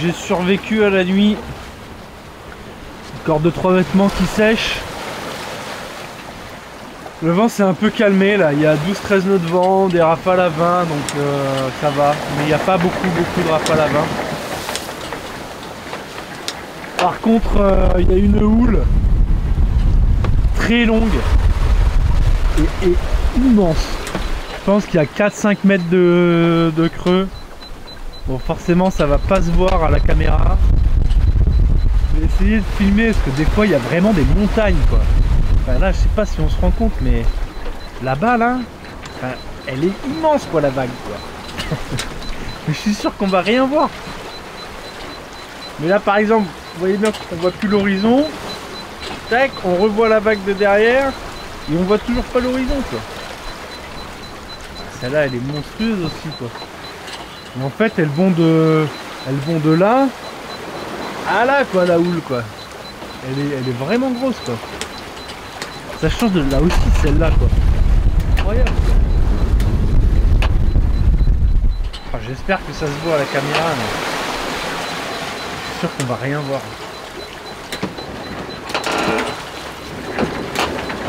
J'ai survécu à la nuit. Encore 2-3 vêtements qui sèchent. Le vent s'est un peu calmé là, il y a 12-13 nœuds de vent, des rafales à 20, donc ça va. Mais il n'y a pas beaucoup de rafales à 20. Par contre, il y a une houle très longue et immense. Je pense qu'il y a 4-5 mètres de creux. Bon, forcément ça va pas se voir à la caméra. Je vais essayer de filmer parce que des fois il y a vraiment des montagnes quoi. Enfin, là je sais pas si on se rend compte, mais là-bas là, enfin, elle est immense quoi la vague quoi. Mais je suis sûr qu'on va rien voir. Mais là par exemple, vous voyez bien qu'on voit plus l'horizon. Tac, on revoit la vague de derrière et on voit toujours pas l'horizon quoi. Celle-là elle est monstrueuse aussi quoi. Et en fait elles vont de là à là quoi, la houle quoi. Elle est vraiment grosse quoi. Ça change de là aussi celle-là quoi. Incroyable. Enfin, j'espère que ça se voit à la caméra, mais je suis sûr qu'on va rien voir.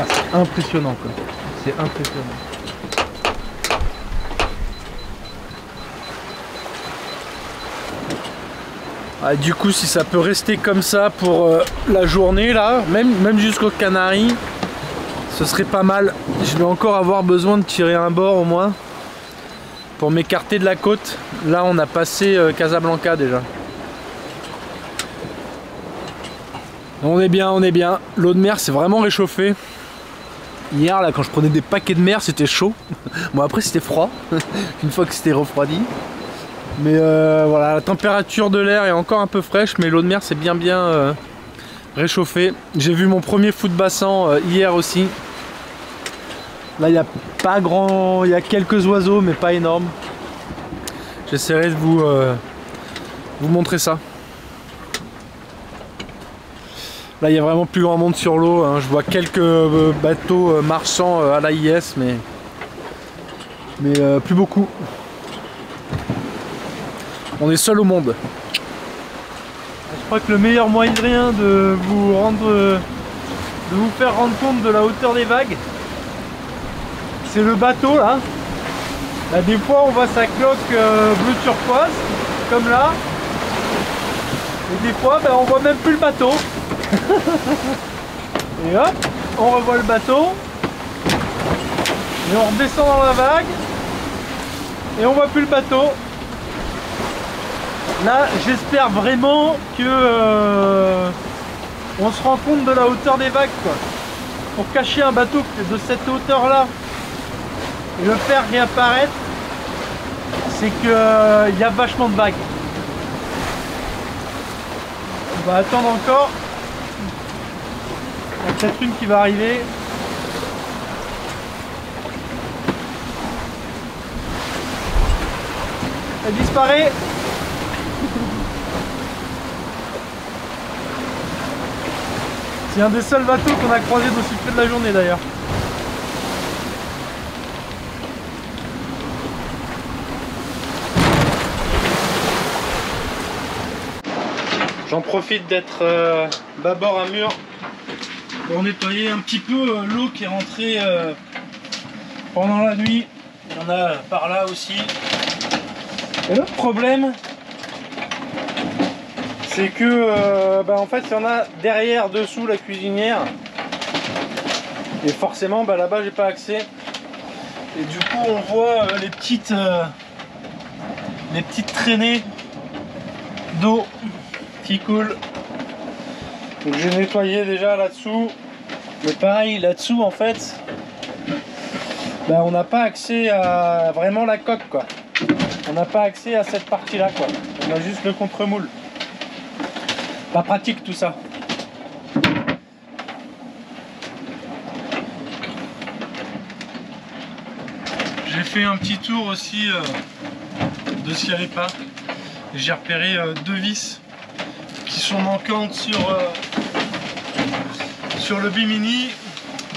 Ah, c'est impressionnant quoi. C'est impressionnant. Ah, du coup si ça peut rester comme ça pour la journée là, même jusqu'aux Canaries, ce serait pas mal. Je vais encore avoir besoin de tirer un bord au moins pour m'écarter de la côte. Là on a passé Casablanca déjà. On est bien, on est bien. L'eau de mer s'est vraiment réchauffée. Hier là quand je prenais des paquets de mer c'était chaud. Bon après c'était froid une fois que c'était refroidi. Mais voilà, la température de l'air est encore un peu fraîche, mais l'eau de mer s'est bien réchauffée. J'ai vu mon premier fou de bassin hier aussi. Là il n'y a pas grand, il y a quelques oiseaux mais pas énormes. J'essaierai de vous montrer ça. Là il y a vraiment plus grand monde sur l'eau, hein. Je vois quelques bateaux marchands à l'AIS, mais plus beaucoup. On est seul au monde. Je crois que le meilleur moyen de vous faire rendre compte de la hauteur des vagues, c'est le bateau là. Là des fois on voit sa cloque bleu turquoise, comme là. Et des fois ben, on voit même plus le bateau. Et hop, on revoit le bateau. Et on redescend dans la vague. Et on voit plus le bateau. Là, j'espère vraiment que on se rend compte de la hauteur des vagues, quoi. Pour cacher un bateau de cette hauteur-là et le faire réapparaître, c'est que y a vachement de vagues. On va attendre encore. Il y a peut-être une qui va arriver. Elle disparaît. C'est un des seuls bateaux qu'on a croisé d'aussi près de la journée d'ailleurs. J'en profite d'être bâbord à mur pour nettoyer un petit peu l'eau qui est rentrée pendant la nuit. Il y en a par là aussi. Et l'autre problème, c'est que en fait il y en a derrière, dessous la cuisinière, et forcément là-bas j'ai pas accès, et du coup on voit les petites traînées d'eau qui coulent. Donc j'ai nettoyé déjà là-dessous, mais pareil là-dessous en fait on n'a pas accès à vraiment la coque quoi. On n'a pas accès à cette partie là quoi, on a juste le contre-moule. Pas pratique tout ça. J'ai fait un petit tour aussi de ciel et pas. J'ai repéré deux vis qui sont manquantes sur le bimini.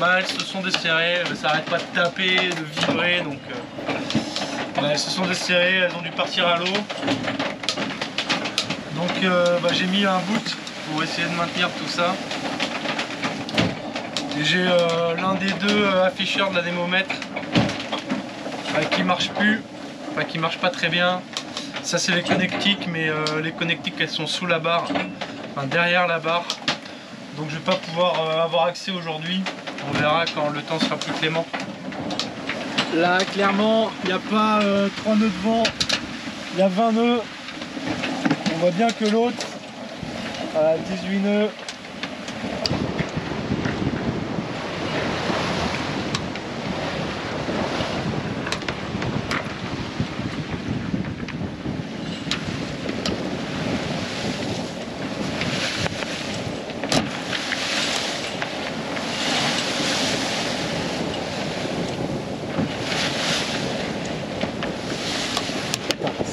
Elles se sont desserrées, elles s'arrêtent pas de taper, de vibrer, donc elles se sont desserrées, elles ont dû partir à l'eau. Donc j'ai mis un boot pour essayer de maintenir tout ça. Et j'ai l'un des deux afficheurs de la démomètre qui marche plus, enfin qui marche pas très bien. Ça c'est les connectiques, mais les connectiques elles sont sous la barre, enfin derrière la barre. Donc je vais pas pouvoir avoir accès aujourd'hui. On verra quand le temps sera plus clément. Là clairement il n'y a pas 3 nœuds de vent, il y a 20 nœuds. On voit bien que l'autre a 18 nœuds.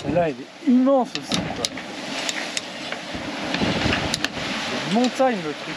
Celle-là elle est immense aussi quoi. C'est une montagne le truc.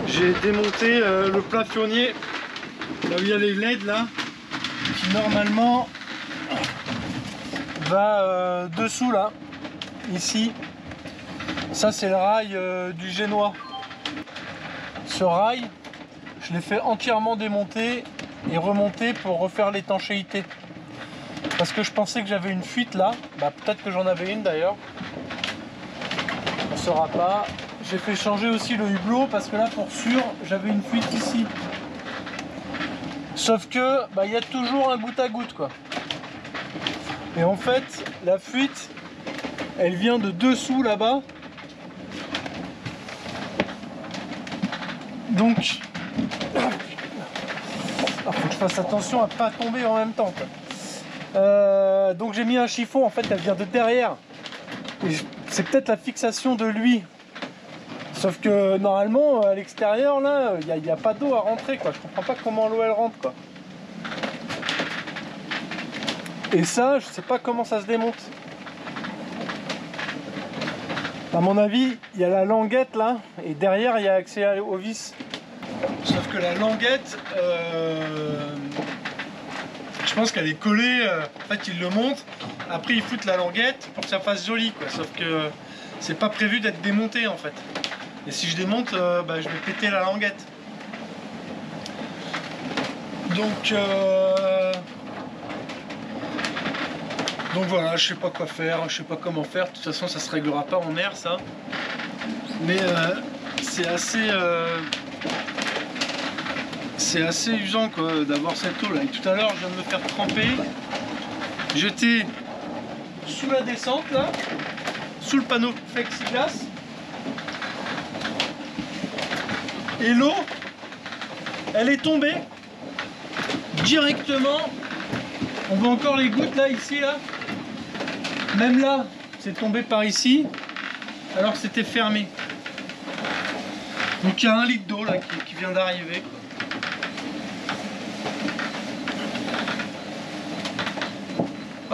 J'ai démonté le plafionnier, là où il y a les LED là, qui normalement va dessous là, ici. Ça c'est le rail du génois. Ce rail, je l'ai fait entièrement démonter et remonter pour refaire l'étanchéité. Parce que je pensais que j'avais une fuite là, peut-être que j'en avais une d'ailleurs. On ne saura pas. J'ai fait changer aussi le hublot parce que là pour sûr j'avais une fuite ici. Sauf que il y a toujours un goutte à goutte quoi. Et en fait la fuite elle vient de dessous là-bas. Donc faut que je fasse attention à pas tomber en même temps quoi. Donc j'ai mis un chiffon, en fait elle vient de derrière. C'est peut-être la fixation de lui. Sauf que normalement à l'extérieur là, il n'y a pas d'eau à rentrer quoi. Je comprends pas comment l'eau elle rentre quoi. Et ça, je sais pas comment ça se démonte. À mon avis, il y a la languette là, et derrière il y a accès au vis. Sauf que la languette, je pense qu'elle est collée. En fait, ils le montent. Après, ils foutent la languette pour que ça fasse joli quoi. Sauf que c'est pas prévu d'être démonté en fait. Et si je démonte, je vais péter la languette. Donc voilà, je sais pas quoi faire, je sais pas comment faire. De toute façon, ça se réglera pas en mer, ça. Mais c'est assez usant quoi d'avoir cette eau là. Et tout à l'heure, je viens de me faire tremper. J'étais sous la descente là, sous le panneau plexiglas. Et l'eau, elle est tombée directement. On voit encore les gouttes là, ici, là. Même là, c'est tombé par ici, alors que c'était fermé. Donc il y a 1 litre d'eau là qui vient d'arriver.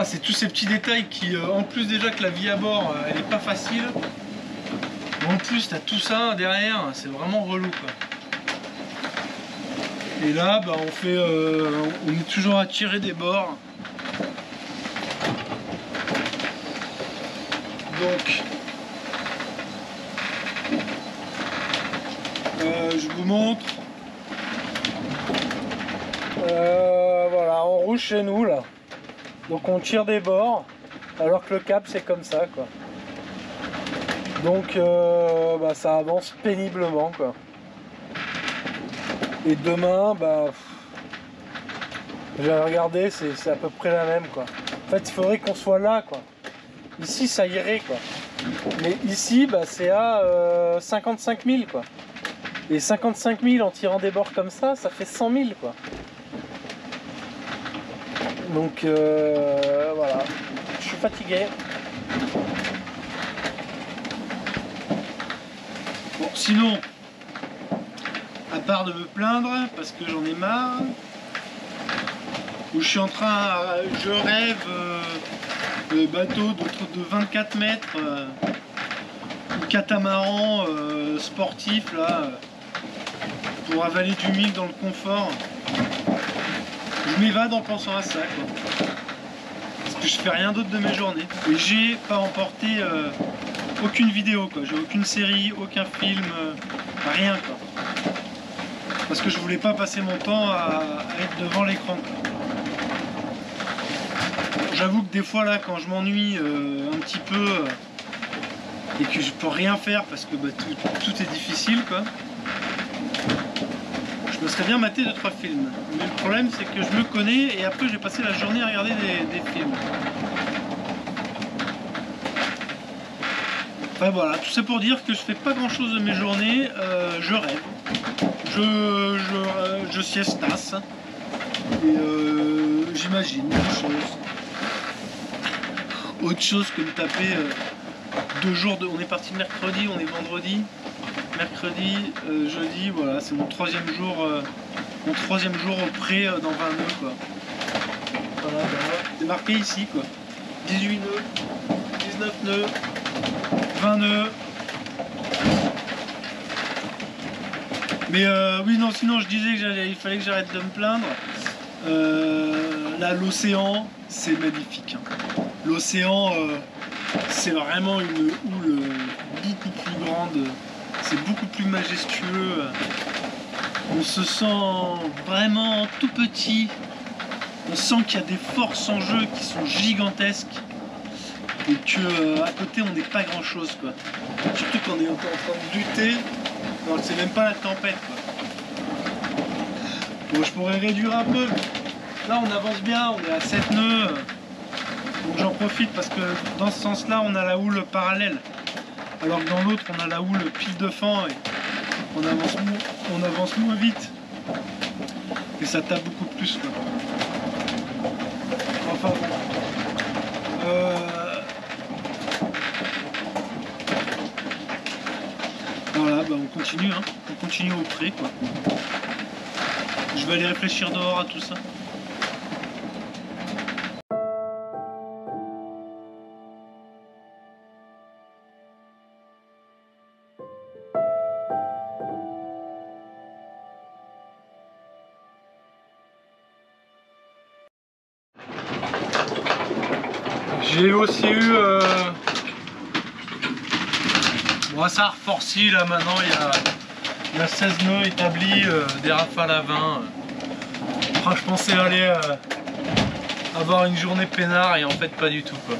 C'est tous ces petits détails qui, en plus déjà que la vie à bord, elle est pas facile. En plus, t'as tout ça derrière, c'est vraiment relou quoi. Et là, on est toujours à tirer des bords. Donc je vous montre. Voilà, on rouge chez nous là. Donc on tire des bords alors que le cap c'est comme ça quoi. Donc bah, ça avance péniblement quoi. Et demain bah j'ai regardé, c'est à peu près la même quoi. En fait il faudrait qu'on soit là quoi. Ici ça irait quoi. Mais ici bah, c'est à 55 000 quoi. Et 55 000 en tirant des bords comme ça fait 100 000 quoi. Donc voilà, je suis fatigué. Bon sinon, à part de me plaindre parce que j'en ai marre, où je suis en train, je rêve de bateau de 24 mètres, catamaran sportif là, pour avaler du mille dans le confort. Je m'évade en pensant à ça quoi. Parce que je fais rien d'autre de mes journées. Et j'ai pas emporté aucune vidéo quoi. J'ai aucune série, aucun film, rien quoi. Parce que je voulais pas passer mon temps à être devant l'écran. J'avoue que des fois là quand je m'ennuie un petit peu et que je peux rien faire parce que bah, tout est difficile quoi. Je me serais bien maté 2-3 films, mais le problème c'est que je me connais et après j'ai passé la journée à regarder des films. Enfin voilà, tout ça pour dire que je fais pas grand chose de mes journées, je rêve, je siestasse et j'imagine des choses. Autre chose que de taper 2 jours de... On est parti mercredi, on est vendredi. Mercredi, jeudi, voilà, c'est mon troisième jour au pré dans 20 nœuds quoi. Voilà, c'est marqué ici quoi. 18 nœuds, 19 nœuds, 20 nœuds. Mais oui non, sinon je disais qu'il fallait que j'arrête de me plaindre. Là l'océan, c'est magnifique. Hein. L'océan, c'est vraiment une houle beaucoup plus grande. C'est beaucoup plus majestueux. On se sent vraiment tout petit. On sent qu'il y a des forces en jeu qui sont gigantesques. Et que à côté on n'est pas grand chose quoi. Surtout qu'on est en train de lutter. Non, c'est même pas la tempête quoi. Bon, je pourrais réduire un peu. Là on avance bien, on est à 7 nœuds. Donc j'en profite parce que dans ce sens là on a la houle parallèle. Alors que dans l'autre on a la houle pile de fend et on avance moins vite et ça tape beaucoup plus quoi. Enfin voilà, bah on continue hein. On continue au pré quoi. Je vais aller réfléchir dehors à tout ça. J'ai aussi eu bon, ça a reforci là maintenant, il y a 16 nœuds établis, des rafales à 20. Enfin, je pensais aller avoir une journée peinard et en fait pas du tout quoi.